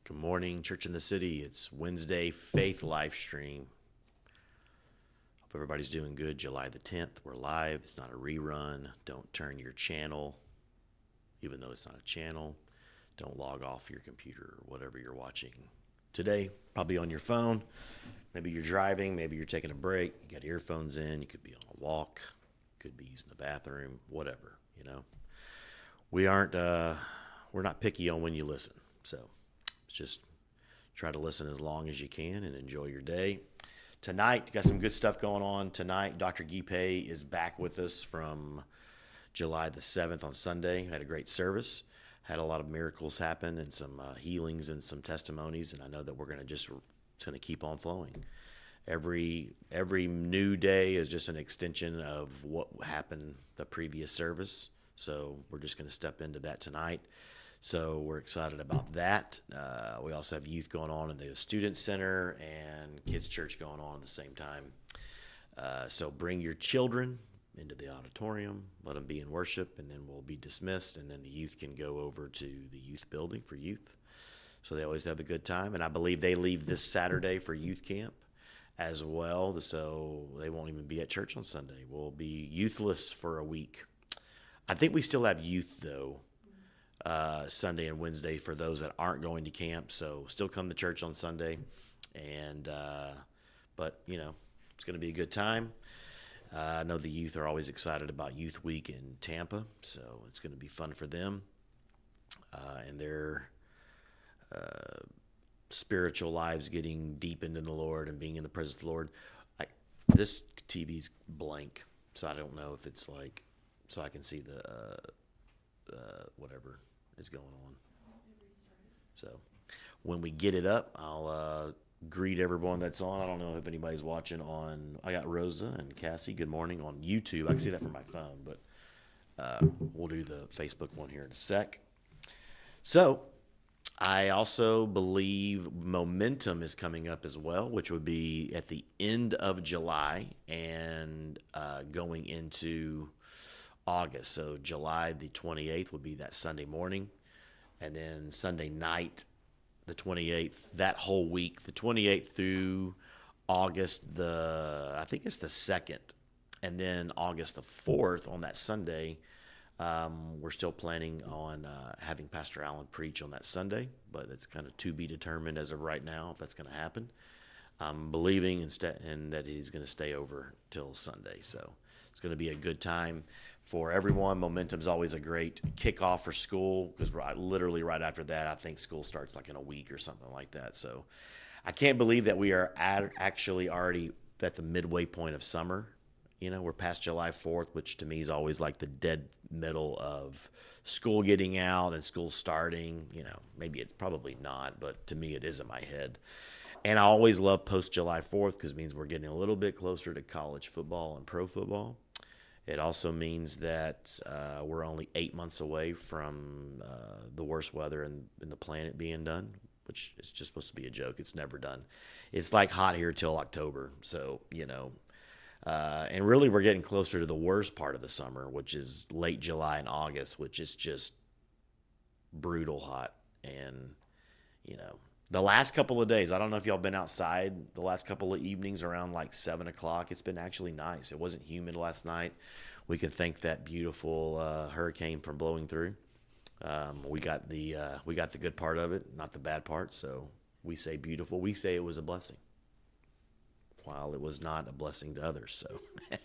Good morning, Church in the City. It's Wednesday Faith Livestream. Hope everybody's doing good. July the 10th, we're live. It's not a rerun. Don't turn your channel, even though it's not a channel. Don't log off your computer or whatever you're watching today. Probably on your phone. Maybe you're driving. Maybe you're taking a break. You got earphones in. You could be on a walk. Could be using the bathroom. Whatever, you know. We're not picky on when you listen. So just try to listen as long as you can and enjoy your day. Tonight, got some good stuff going on. Tonight, Dr. Gipe is back with us from July the 7th on Sunday. Had a great service. Had a lot of miracles happen and some healings and some testimonies. And I know that we're going to keep on flowing. Every new day is just an extension of what happened the previous service. So we're just going to step into that tonight. So we're excited about that. We also have youth going on in the Student Center and Kids Church going on at the same time. So bring your children into the auditorium, let them be in worship, and then we'll be dismissed, and then the youth can go over to the youth building for youth. So they always have a good time, and I believe they leave this Saturday for youth camp as well, so they won't even be at church on Sunday. We'll be youthless for a week. I think we still have youth, though, Sunday and Wednesday for those that aren't going to camp. So still come to church on Sunday. But, you know, it's going to be a good time. I know the youth are always excited about Youth Week in Tampa, so it's going to be fun for them. And their spiritual lives getting deep into the Lord and being in the presence of the Lord. This TV's blank, so I don't know if it's like, so I can see the whatever is going on. So when we get it up, I'll greet everyone that's on. I don't know if anybody's watching on. I got Rosa and Cassie. Good morning on YouTube. I can see that from my phone, but we'll do the Facebook one here in a sec. So I also believe Momentum is coming up as well, which would be at the end of July and going into August. So July the 28th would be that Sunday morning, and then Sunday night, the 28th, that whole week, the 28th through August I think it's the 2nd, and then August the 4th on that Sunday, we're still planning on having Pastor Allen preach on that Sunday, but it's kind of to be determined as of right now if that's going to happen. I'm believing and that he's going to stay over till Sunday, so it's going to be a good time for everyone. Momentum's always a great kickoff for school because literally right after that, I think school starts like in a week or something like that. So I can't believe that we are actually already at the midway point of summer. You know, we're past July 4th, which to me is always like the dead middle of school getting out and school starting. You know, maybe it's probably not, but to me it is in my head. And I always love post-July 4th because it means we're getting a little bit closer to college football and pro football. It also means that we're only 8 months away from the worst weather in the planet being done, which is just supposed to be a joke. It's never done. It's like hot here till October. So, you know, and really we're getting closer to the worst part of the summer, which is late July and August, which is just brutal hot. And, you know, the last couple of days, I don't know if y'all been outside the last couple of evenings around like 7 o'clock. It's been actually nice. It wasn't humid last night. We can thank that beautiful hurricane for blowing through. We got the good part of it, not the bad part. So we say beautiful. We say it was a blessing, while it was not a blessing to others. So,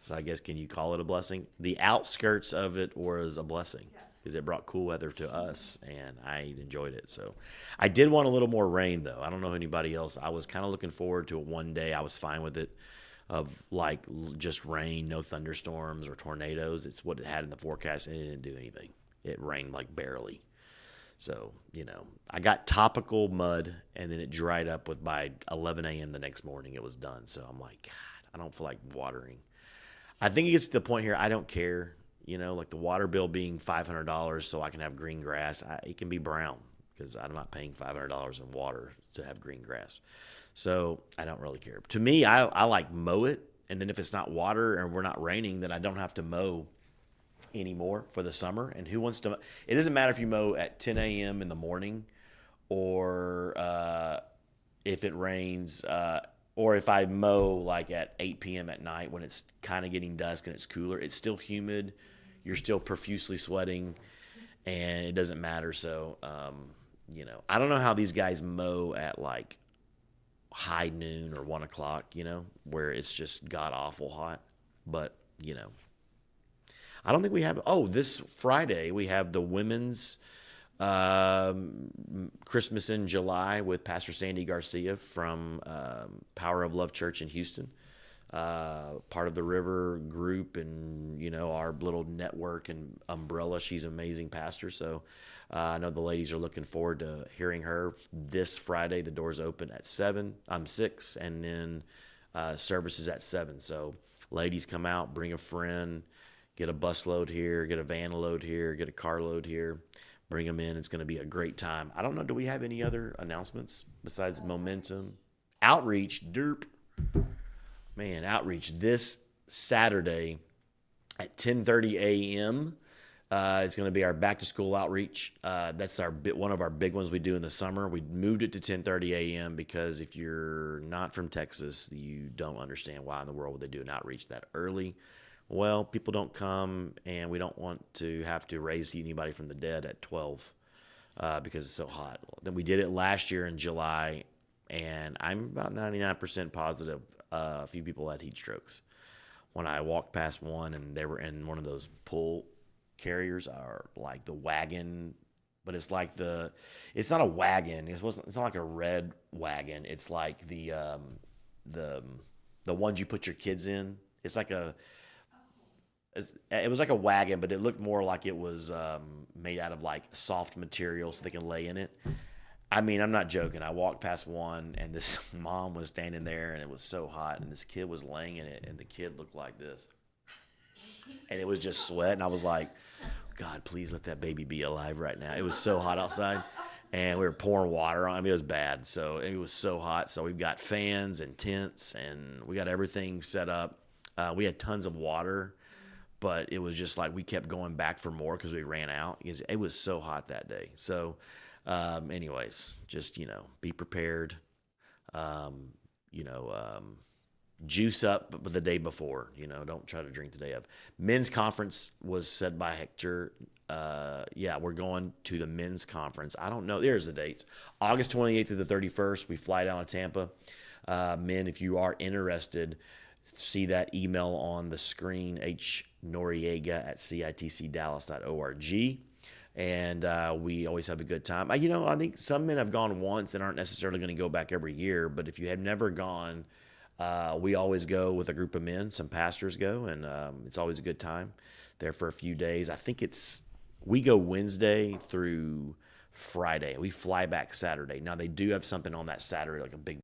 so I guess, can you call it a blessing? The outskirts of it was a blessing. Because it brought cool weather to us, and I enjoyed it. So I did want a little more rain, though. I don't know anybody else. I was kind of looking forward to it one day. I was fine with it, of like just rain, no thunderstorms or tornadoes. It's what it had in the forecast, and it didn't do anything. It rained like barely. So, you know, I got topical mud, and then it dried up by 11 a.m. the next morning. It was done. So I'm like, God, I don't feel like watering. I think it gets to the point here, I don't care. You know, like the water bill being $500 so I can have green grass. It can be brown because I'm not paying $500 in water to have green grass. So I don't really care. To me, I like mow it. And then if it's not water and we're not raining, then I don't have to mow anymore for the summer. And who wants to? It doesn't matter if you mow at 10 a.m. in the morning or if it rains, or if I mow like at 8 p.m. at night when it's kind of getting dusk and it's cooler, it's still humid. You're still profusely sweating, and it doesn't matter. So, I don't know how these guys mow at like high noon or 1 o'clock, where it's just god awful hot. But, I don't think we have. Oh, this Friday we have the women's Christmas in July with Pastor Sandy Garcia from Power of Love Church in Houston, part of the River Group, and our little network and umbrella. She's an amazing pastor, so I know the ladies are looking forward to hearing her this Friday. The doors open at 7. I'm 6, and then services at 7. So ladies, come out, bring a friend, get a bus load here, get a van load here, get a car load here. Bring them in. It's going to be a great time. I don't know. Do we have any other announcements besides Momentum? Outreach, derp. Man, Outreach this Saturday at 10:30 a.m. It's going to be our back-to-school outreach. That's one of our big ones we do in the summer. We moved it to 10:30 a.m. because if you're not from Texas, you don't understand why in the world would they do an outreach that early. Well, people don't come, and we don't want to have to raise anybody from the dead at 12 because it's so hot. Then we did it last year in July, and I'm about 99% positive a few people had heat strokes. When I walked past one, and they were in one of those pull carriers, or like the wagon, but it's like it's not a wagon. It's not like a red wagon. It's like the ones you put your kids in. It was like a wagon, but it looked more like it was made out of like soft material so they can lay in it. I mean, I'm not joking. I walked past one, and this mom was standing there, and it was so hot, and this kid was laying in it, and the kid looked like this. And it was just sweat, and I was like, God, please let that baby be alive right now. It was so hot outside, and we were pouring water on him. It was bad. So it was so hot. So we've got fans and tents, and we got everything set up. We had tons of water. But it was just like we kept going back for more because we ran out. It was so hot that day. So, anyways, just, be prepared. Juice up the day before. Don't try to drink the day of. Men's conference was said by Hector. We're going to the men's conference. I don't know. There's the dates. August 28th through the 31st. We fly down to Tampa. Men, if you are interested, see that email on the screen, hnoriega@citcdallas.org. And we always have a good time. I think some men have gone once and aren't necessarily going to go back every year. But if you have never gone, we always go with a group of men. Some pastors go, and it's always a good time there for a few days. I think we go Wednesday through Friday. We fly back Saturday. Now, they do have something on that Saturday, like a big